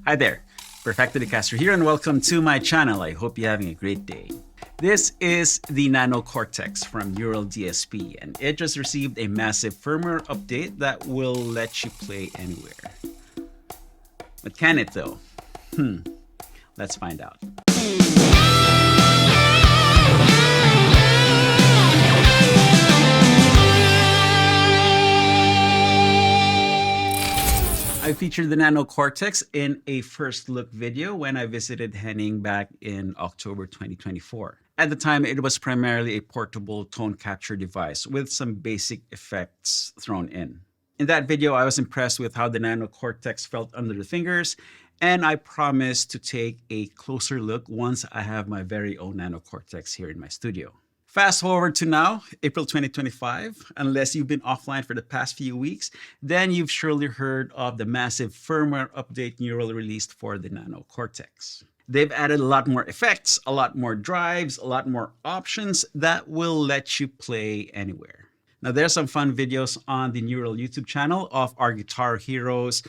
Hi there, Perfecto Castro here and welcome to my channel. I hope you're having a great day. This is the Nano Cortex from Neural DSP and it just received a massive firmware update that will let you play anywhere. But can it though? Let's find out. I featured the Nano Cortex in a first look video when I visited Henning back in October 2024. At the time, it was primarily a portable tone capture device with some basic effects thrown in. In that video, I was impressed with how the Nano Cortex felt under the fingers, and I promised to take a closer look once I have my very own Nano Cortex here in my studio. Fast forward to now, April 2025. Unless you've been offline for the past few weeks, then you've surely heard of the massive firmware update Neural released for the Nano Cortex. They've added a lot more effects, a lot more drives, a lot more options that will let you play anywhere. Now, there's some fun videos on the Neural YouTube channel of our guitar heroes,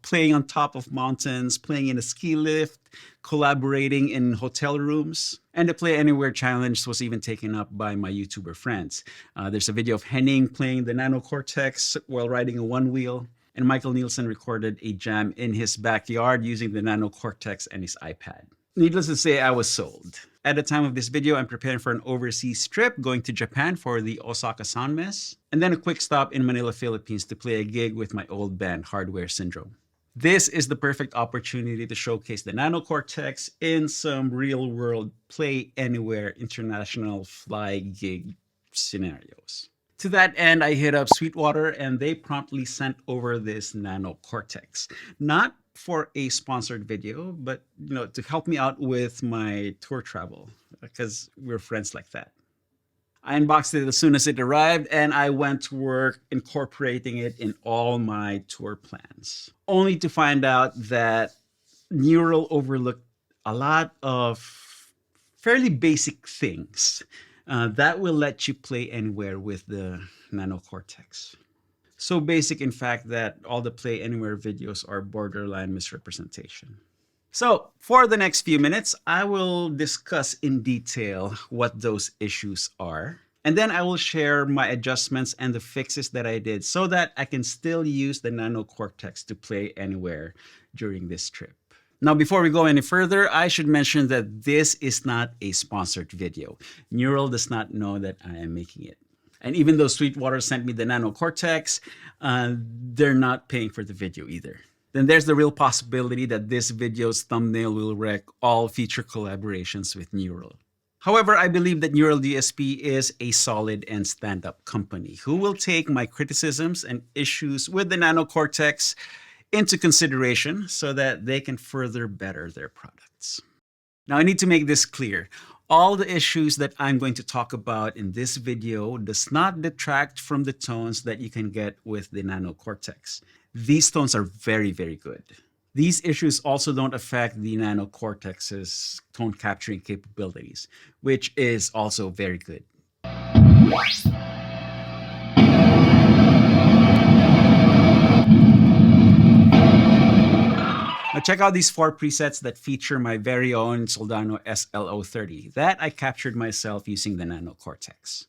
playing on top of mountains, playing in a ski lift, collaborating in hotel rooms. And the Play Anywhere challenge was even taken up by my YouTuber friends. There's a video of Henning playing the Nano Cortex while riding a one wheel. And Michael Nielsen recorded a jam in his backyard using the Nano Cortex and his iPad. Needless to say, I was sold. At the time of this video, I'm preparing for an overseas trip, going to Japan for the Osaka Sound Mess, and then a quick stop in Manila, Philippines to play a gig with my old band, Hardware Syndrome. This is the perfect opportunity to showcase the Nano Cortex in some real-world play anywhere international fly gig scenarios. To that end, I hit up Sweetwater and they promptly sent over this Nano Cortex. Not for a sponsored video, but to help me out with my tour travel, because we're friends like that. I unboxed it as soon as it arrived and I went to work incorporating it in all my tour plans, only to find out that Neural overlooked a lot of fairly basic things that will let you play anywhere with the Nano Cortex. So basic, in fact, that all the Play Anywhere videos are borderline misrepresentation. So for the next few minutes, I will discuss in detail what those issues are. And then I will share my adjustments and the fixes that I did so that I can still use the Nano Cortex to play anywhere during this trip. Now, before we go any further, I should mention that this is not a sponsored video. Neural does not know that I am making it. And even though Sweetwater sent me the Nano Cortex, they're not paying for the video either. Then there's the real possibility that this video's thumbnail will wreck all future collaborations with Neural. However, I believe that Neural DSP is a solid and stand-up company who will take my criticisms and issues with the Nano Cortex into consideration so that they can further better their products. Now, I need to make this clear. All the issues that I'm going to talk about in this video does not detract from the tones that you can get with the Nano Cortex. These tones are very, very good. These issues also don't affect the Nano Cortex's tone capturing capabilities, which is also very good. Now check out these 4 presets that feature my very own Soldano SL030 that I captured myself using the Nano Cortex.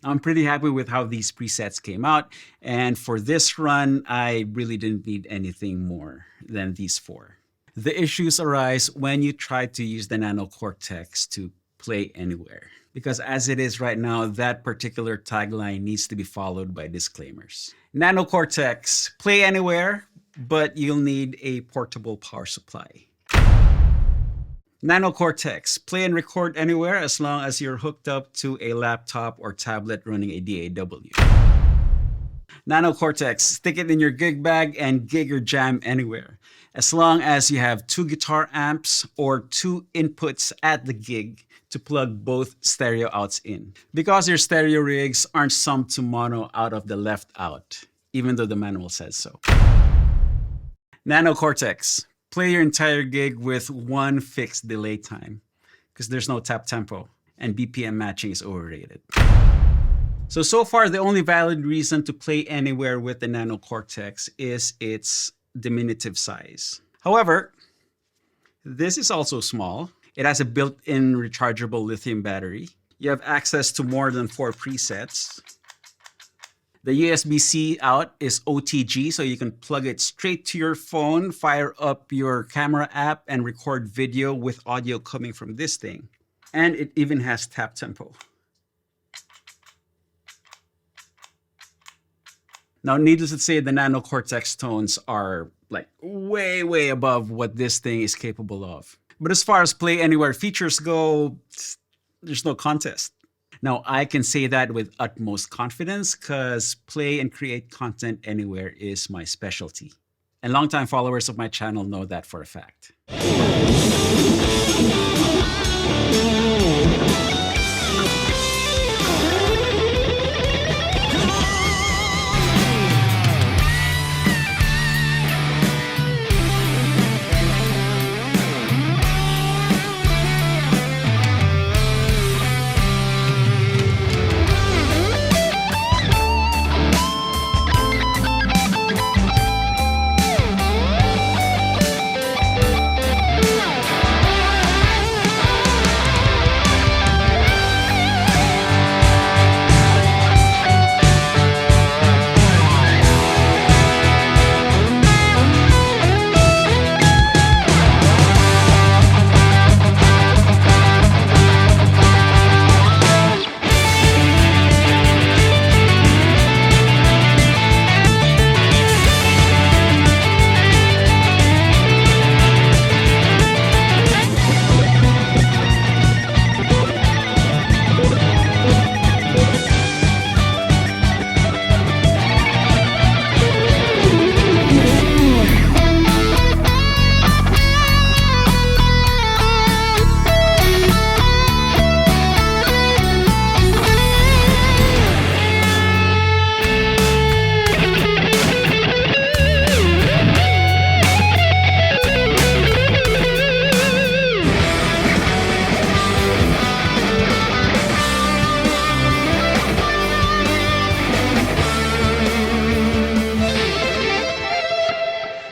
I'm pretty happy with how these presets came out, and for this run, I really didn't need anything more than these 4. The issues arise when you try to use the Nano Cortex to play anywhere, because as it is right now, that particular tagline needs to be followed by disclaimers. Nano Cortex, play anywhere, but you'll need a portable power supply. Nano Cortex. Play and record anywhere as long as you're hooked up to a laptop or tablet running a DAW. Nano Cortex. Stick it in your gig bag and gig or jam anywhere. As long as you have 2 guitar amps or 2 inputs at the gig to plug both stereo outs in. Because your stereo rigs aren't summed to mono out of the left out, even though the manual says so. Nano Cortex. Play your entire gig with 1 fixed delay time because there's no tap tempo and BPM matching is overrated. So far, the only valid reason to play anywhere with the Nano Cortex is its diminutive size. However, this is also small. It has a built-in rechargeable lithium battery. You have access to more than 4 presets. The USB-C out is OTG, so you can plug it straight to your phone, fire up your camera app, and record video with audio coming from this thing. And it even has tap tempo. Now, needless to say, the Nano Cortex tones are like way above what this thing is capable of. But as far as Play Anywhere features go, there's no contest. Now, I can say that with utmost confidence because play and create content anywhere is my specialty. And longtime followers of my channel know that for a fact.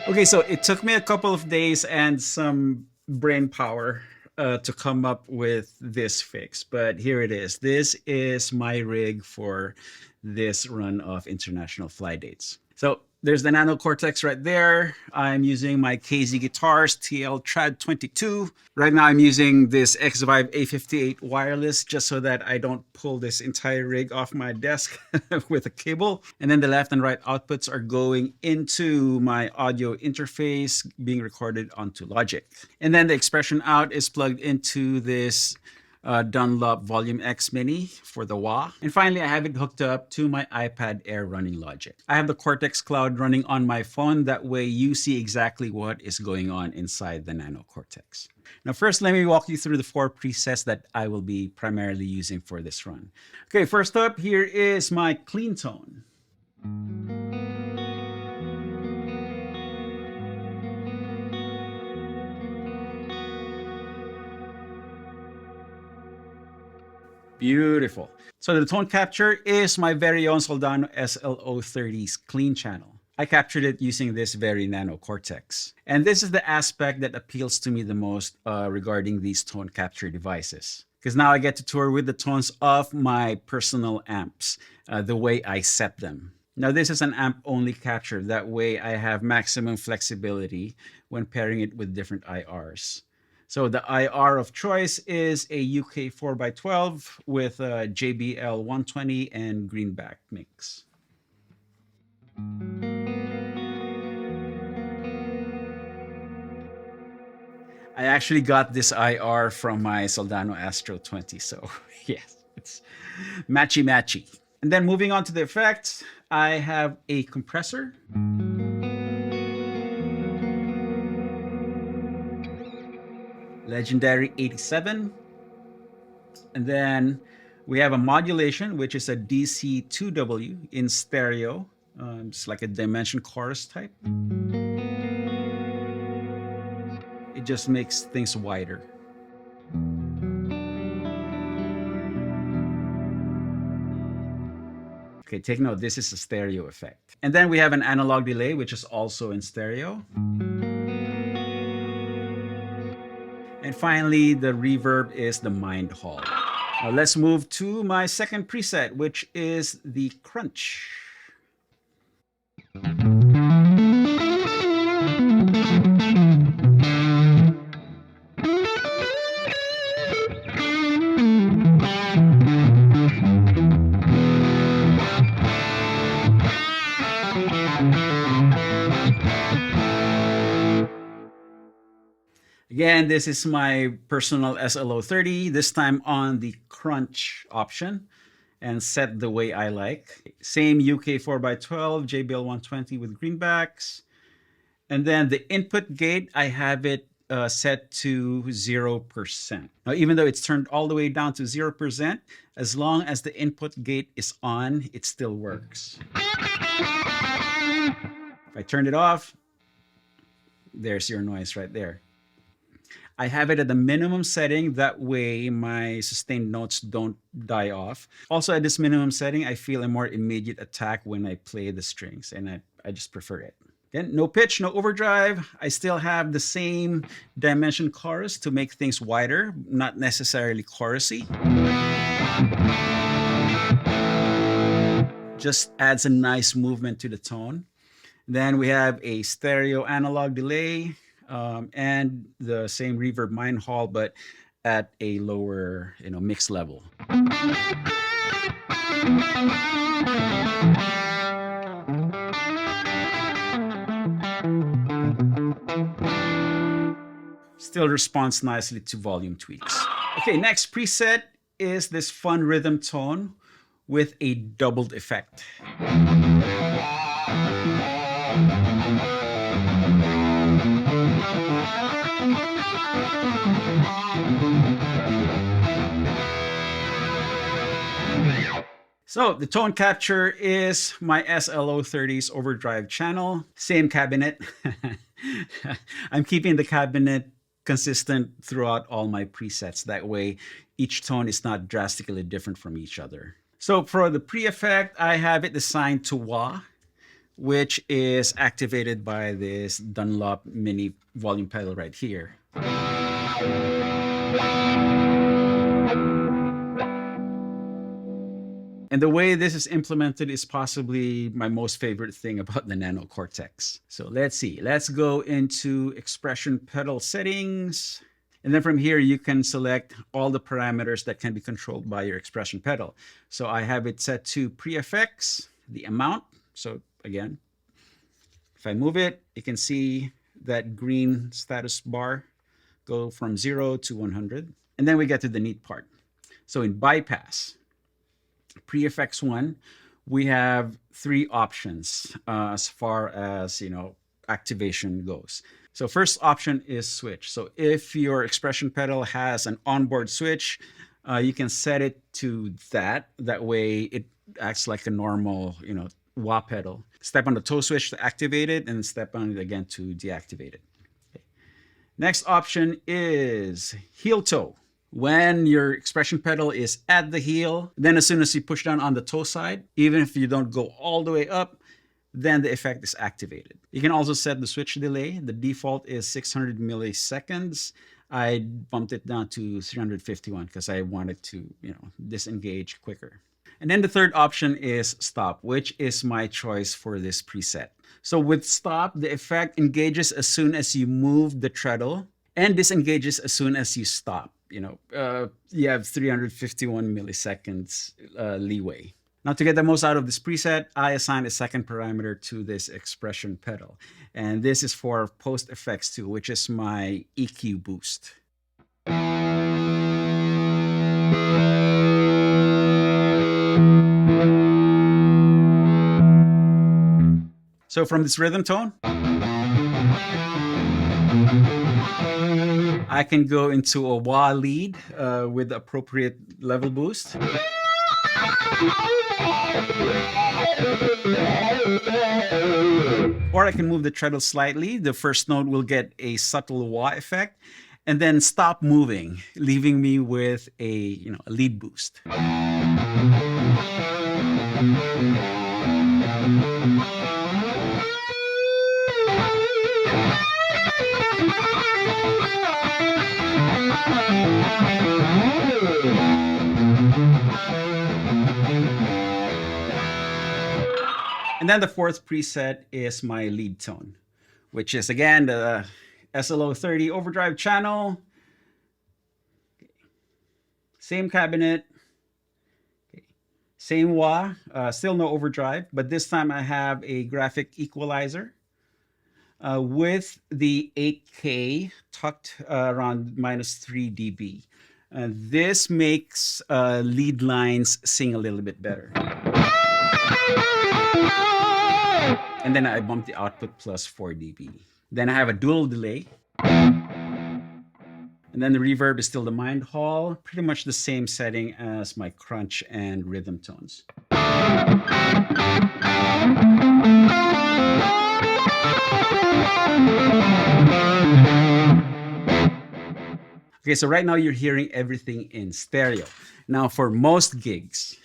Okay, so it took me a couple of days and some brain power to come up with this fix, but here it is. This is my rig for this run of international fly dates. So there's the Nano Cortex right there. I'm using my KZ Guitars TL Trad 22. Right now I'm using this X-Vibe A58 wireless just so that I don't pull this entire rig off my desk with a cable. And then the left and right outputs are going into my audio interface being recorded onto Logic. And then the expression out is plugged into this Dunlop Volume X Mini for the wah. And finally, I have it hooked up to my iPad Air running Logic. I have the Cortex Cloud running on my phone. That way you see exactly what is going on inside the Nano Cortex. Now, first, let me walk you through the 4 presets that I will be primarily using for this run. Okay, first up, here is my clean tone. Beautiful. So the tone capture is my very own Soldano SLO30's clean channel. I captured it using this very Nano Cortex. And this is the aspect that appeals to me the most regarding these tone capture devices. Because now I get to tour with the tones of my personal amps, the way I set them. Now this is an amp-only capture. That way I have maximum flexibility when pairing it with different IRs. So the IR of choice is a UK 4x12 with a JBL 120 and greenback mix. I actually got this IR from my Soldano Astro 20, so yes, it's matchy matchy. And then moving on to the effects, I have a compressor. Legendary 87. And then we have a modulation, which is a DC2W in stereo. It's like a dimension chorus type. It just makes things wider. Okay, take note, this is a stereo effect. And then we have an analog delay, which is also in stereo. And finally, the reverb is the Mind Hall. Now let's move to my second preset, which is the crunch. Again, this is my personal SLO30, this time on the crunch option and set the way I like. Same UK 4x12, JBL 120 with greenbacks. And then the input gate, I have it set to 0%. Now, even though it's turned all the way down to 0%, as long as the input gate is on, it still works. If I turn it off, there's your noise right there. I have it at the minimum setting, that way my sustained notes don't die off. Also at this minimum setting, I feel a more immediate attack when I play the strings, and I just prefer it. Again, no pitch, no overdrive. I still have the same dimension chorus to make things wider, not necessarily chorusy. Just adds a nice movement to the tone. Then we have a stereo analog delay. And the same reverb Mind Hall, but at a lower, mix level. Still responds nicely to volume tweaks. Okay, next preset is this fun rhythm tone with a doubled effect. So the tone capture is my SLO30's overdrive channel. Same cabinet. I'm keeping the cabinet consistent throughout all my presets. That way, each tone is not drastically different from each other. So for the pre-effect, I have it assigned to wah, which is activated by this Dunlop mini volume pedal right here. And the way this is implemented is possibly my most favorite thing about the Nano Cortex. So let's see. Let's go into expression pedal settings. And then from here, you can select all the parameters that can be controlled by your expression pedal. So I have it set to pre-effects, the amount. So again, if I move it, you can see that green status bar go from 0 to 100. And then we get to the neat part. So in bypass, pre-effects 1, we have 3 options as far as activation goes. So first option is switch. So if your expression pedal has an onboard switch, you can set it to that. That way it acts like a normal wah pedal. Step on the toe switch to activate it, and step on it again to deactivate it. Okay. Next option is heel toe. When your expression pedal is at the heel, then as soon as you push down on the toe side, even if you don't go all the way up, then the effect is activated. You can also set the switch delay. The default is 600 milliseconds. I bumped it down to 351 because I wanted to, disengage quicker. And then the third option is stop, which is my choice for this preset. So with stop, the effect engages as soon as you move the treadle and disengages as soon as you stop. You have 351 milliseconds leeway. Now, to get the most out of this preset, I assign a second parameter to this expression pedal. And this is for post effects too, which is my EQ boost. So from this rhythm tone, I can go into a wah lead with the appropriate level boost. Or I can move the treadle slightly. The first note will get a subtle wah effect, and then stop moving, leaving me with a lead boost. And then the fourth preset is my lead tone, which is again the SLO30 overdrive channel. Same cabinet, same wah, still no overdrive, but this time I have a graphic equalizer with the 8K tucked around -3 dB. This makes lead lines sing a little bit better. And then I bump the output plus 4 dB. Then I have a dual delay. And then the reverb is still the Mind Hall, pretty much the same setting as my crunch and rhythm tones. Okay, so right now you're hearing everything in stereo. Now for most gigs,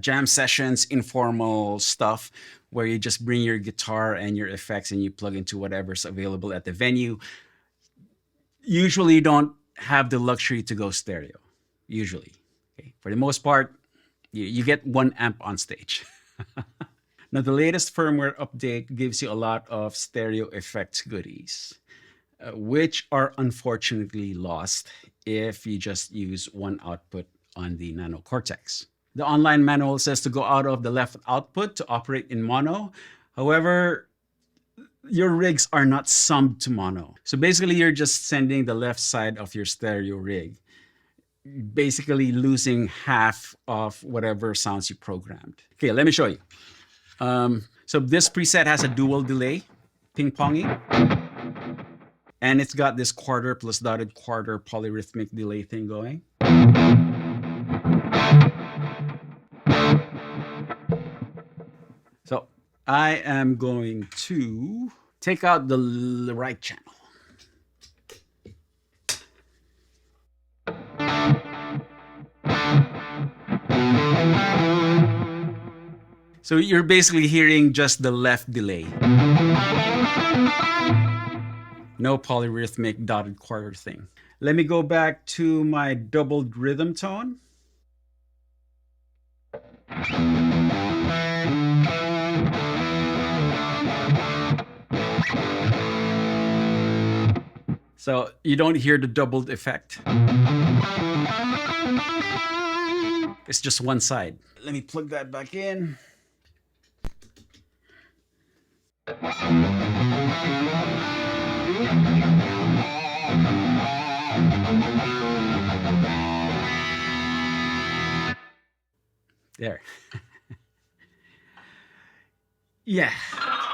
jam sessions, informal stuff, where you just bring your guitar and your effects and you plug into whatever's available at the venue, usually you don't have the luxury to go stereo, usually. Okay? For the most part, you get one amp on stage. Now, the latest firmware update gives you a lot of stereo effects goodies, which are unfortunately lost if you just use one output on the Nano Cortex. The online manual says to go out of the left output to operate in mono. However, your rigs are not summed to mono. So basically, you're just sending the left side of your stereo rig, basically losing half of whatever sounds you programmed. Okay, let me show you. So this preset has a dual delay, ping-ponging. And it's got this quarter plus dotted quarter polyrhythmic delay thing going. So I am going to take out the right channel. So you're basically hearing just the left delay. No polyrhythmic dotted quarter thing. Let me go back to my doubled rhythm tone. So you don't hear the doubled effect. It's just one side. Let me plug that back in. There. Yeah.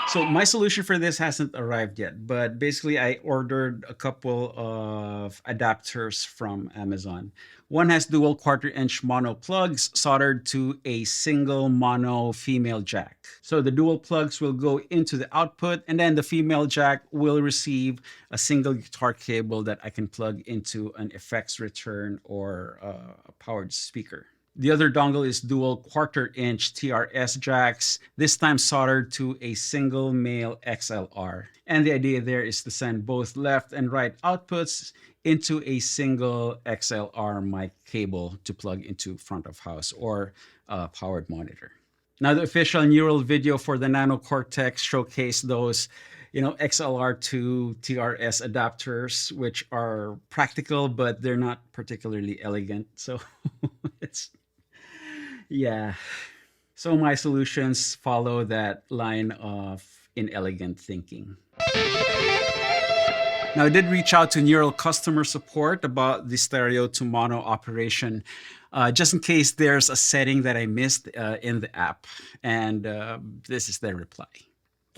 So my solution for this hasn't arrived yet, but basically I ordered a couple of adapters from Amazon. One has dual quarter-inch mono plugs soldered to a single mono female jack. So the dual plugs will go into the output, and then the female jack will receive a single guitar cable that I can plug into an effects return or a powered speaker. The other dongle is dual quarter-inch TRS jacks, this time soldered to a single Male XLR. And the idea there is to send both left and right outputs into a single XLR mic cable to plug into front of house or a powered monitor. Now, the official Neural video for the Nano Cortex showcased those XLR to TRS adapters, which are practical, but they're not particularly elegant. So yeah. So my solutions follow that line of inelegant thinking. Now, I did reach out to Neural customer support about the stereo to mono operation, just in case there's a setting that I missed in the app. And this is their reply.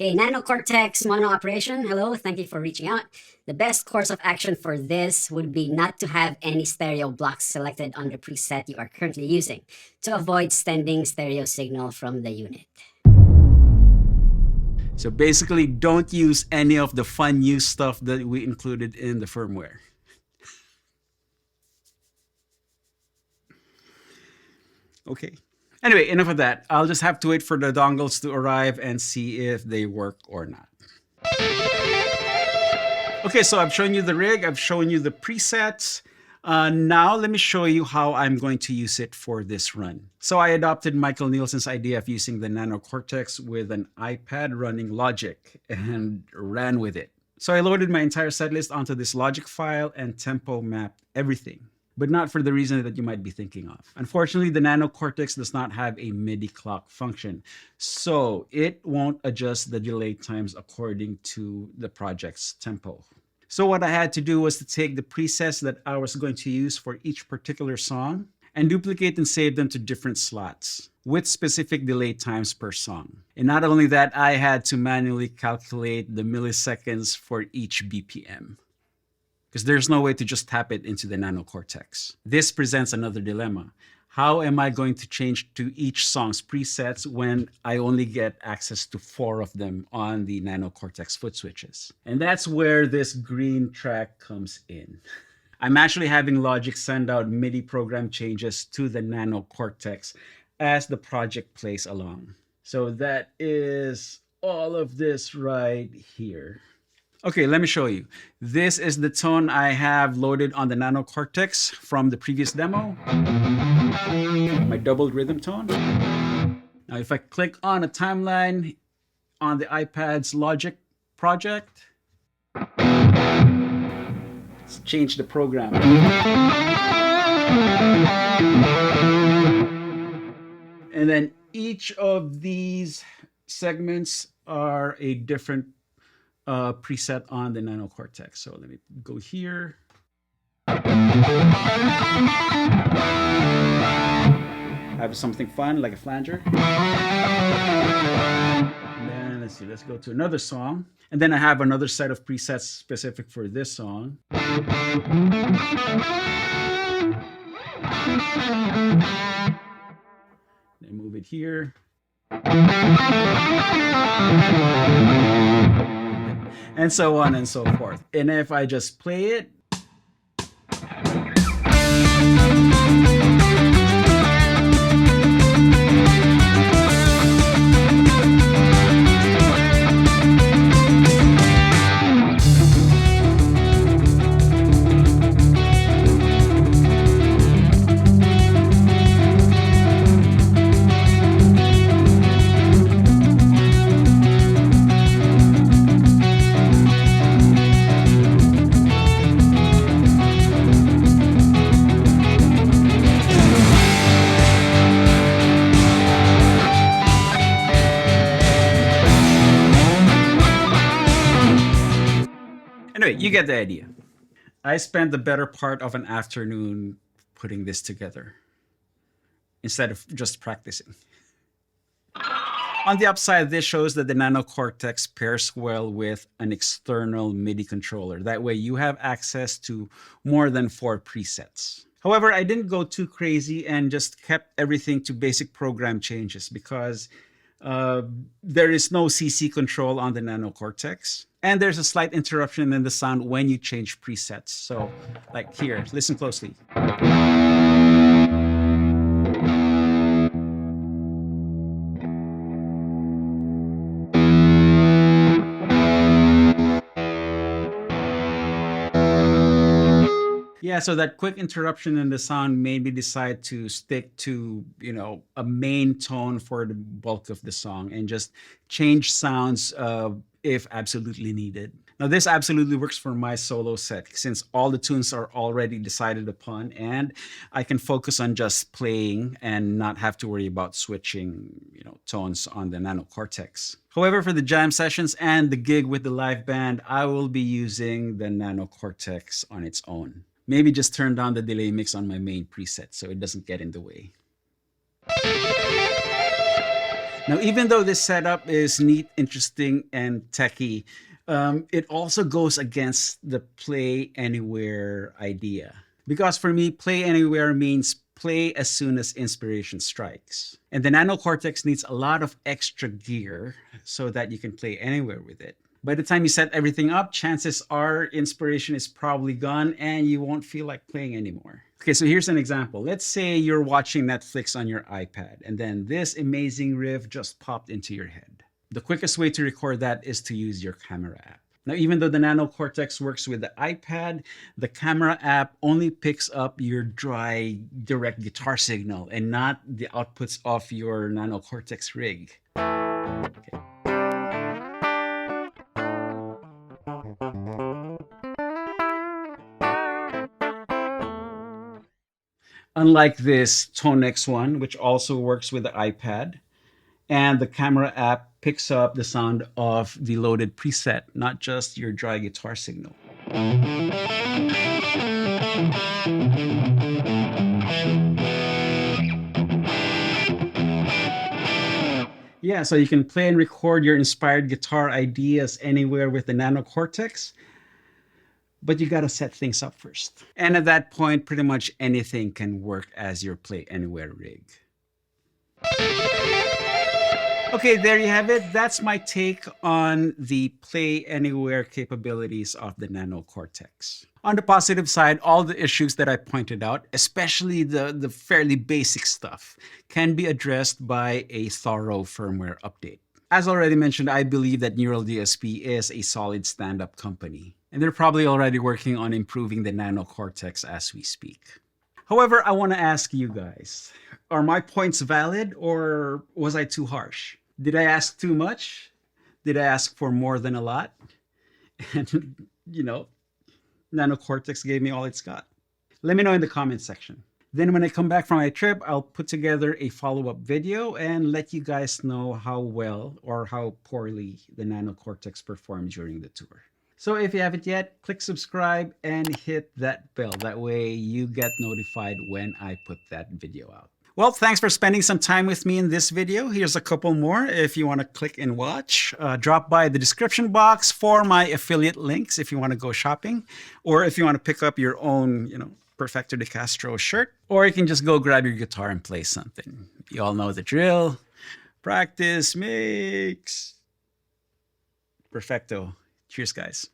Okay, nanocortex mono operation. Hello, thank you for reaching out. The best course of action for this would be not to have any stereo blocks selected on the preset you are currently using to avoid sending stereo signal from the unit. So basically, don't use any of the fun new stuff that we included in the firmware. Okay. Anyway, enough of that. I'll just have to wait for the dongles to arrive and see if they work or not. Okay, so I've shown you the rig. I've shown you the presets. Now let me show you how I'm going to use it for this run. So I adopted Michael Nielsen's idea of using the Nano Cortex with an iPad running Logic and ran with it. So I loaded my entire setlist onto this Logic file and tempo mapped everything, but not for the reason that you might be thinking of. Unfortunately, the Nano Cortex does not have a MIDI clock function, so it won't adjust the delay times according to the project's tempo. So what I had to do was to take the presets that I was going to use for each particular song and duplicate and save them to different slots with specific delay times per song. And not only that, I had to manually calculate the milliseconds for each BPM, because there's no way to just tap it into the Nano Cortex. This presents another dilemma. How am I going to change to each song's presets when I only get access to 4 of them on the Nano Cortex foot switches? And that's where this green track comes in. I'm actually having Logic send out MIDI program changes to the Nano Cortex as the project plays along. So that is all of this right here. Okay, let me show you. This is the tone I have loaded on the Nano Cortex from the previous demo. My doubled rhythm tone. Now, if I click on a timeline on the iPad's Logic project, let's change the program. And then each of these segments are a different preset on the Nano Cortex. So let me go here. Have something fun like a flanger. And then let's see, let's go to another song. And then I have another set of presets specific for this song. Then move it here. And so on and so forth. And if I just play it, anyway, you get the idea. I spent the better part of an afternoon putting this together instead of just practicing. On the upside, this shows that the Nano Cortex pairs well with an external MIDI controller. That way you have access to more than 4 presets. However, I didn't go too crazy and just kept everything to basic program changes because there is no CC control on the Nano Cortex. And there's a slight interruption in the sound when you change presets. So like here, listen closely. Yeah, so that quick interruption in the sound made me decide to stick to, a main tone for the bulk of the song and just change sounds if absolutely needed. Now, this absolutely works for my solo set since all the tunes are already decided upon and I can focus on just playing and not have to worry about switching, tones on the Nano Cortex. However, for the jam sessions and the gig with the live band, I will be using the Nano Cortex on its own. Maybe just turn down the delay mix on my main preset so it doesn't get in the way. Now, even though this setup is neat, interesting, and techy, it also goes against the play anywhere idea. Because for me, play anywhere means play as soon as inspiration strikes. And the Nano Cortex needs a lot of extra gear so that you can play anywhere with it. By the time you set everything up, chances are inspiration is probably gone and you won't feel like playing anymore. Okay, so here's an example. Let's say you're watching Netflix on your iPad and then this amazing riff just popped into your head. The quickest way to record that is to use your camera app. Now, even though the Nano Cortex works with the iPad, the camera app only picks up your dry, direct guitar signal and not the outputs of your Nano Cortex rig. Okay. Unlike this Tonex one, which also works with the iPad, and the camera app picks up the sound of the loaded preset, not just your dry guitar signal. Yeah, so you can play and record your inspired guitar ideas anywhere with the Nano Cortex, but you gotta set things up first. And at that point, pretty much anything can work as your Play Anywhere rig. Okay, there you have it. That's my take on the Play Anywhere capabilities of the Nano Cortex. On the positive side, all the issues that I pointed out, especially the fairly basic stuff, can be addressed by a thorough firmware update. As already mentioned, I believe that Neural DSP is a solid stand-up company, and they're probably already working on improving the Nano Cortex as we speak. However, I want to ask you guys, are my points valid or was I too harsh? Did I ask too much? Did I ask for more than a lot? And, Nano Cortex gave me all it's got. Let me know in the comments section. Then when I come back from my trip, I'll put together a follow-up video and let you guys know how well or how poorly the Nano Cortex performed during the tour. So if you haven't yet, click subscribe and hit that bell. That way you get notified when I put that video out. Well, thanks for spending some time with me in this video. Here's a couple more if you want to click and watch. Drop by the description box for my affiliate links if you want to go shopping, or if you want to pick up your own, Perfecto de Castro shirt, or you can just go grab your guitar and play something. You all know the drill. Practice makes perfecto. Cheers, guys.